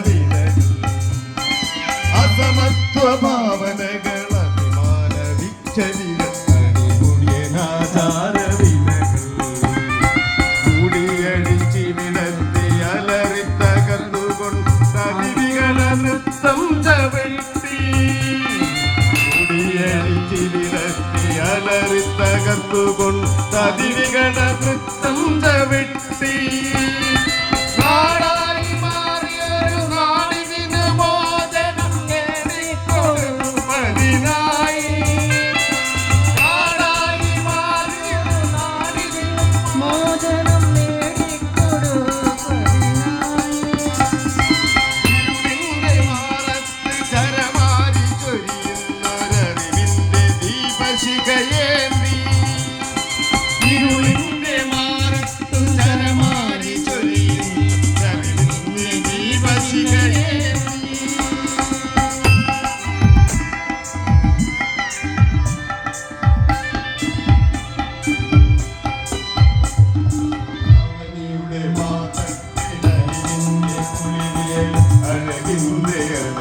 വിലകൾ അസമത്വ ഭാവനകൾ അഭിമാന വിച്ചലികൾ അടിപൊളിയനാചാര വിലകൾ കൂടിയടിച്ചിവിടത്തെ അലറി തകർന്നുകൊണ്ട് അതിവികള നൃത്തം ചവിട്ടി കൂടിയടിച്ചിവിടത്തെ അലറി തകർന്നുകൊണ്ട് അതിവികള നൃത്തം ചവിട്ടി മോചനം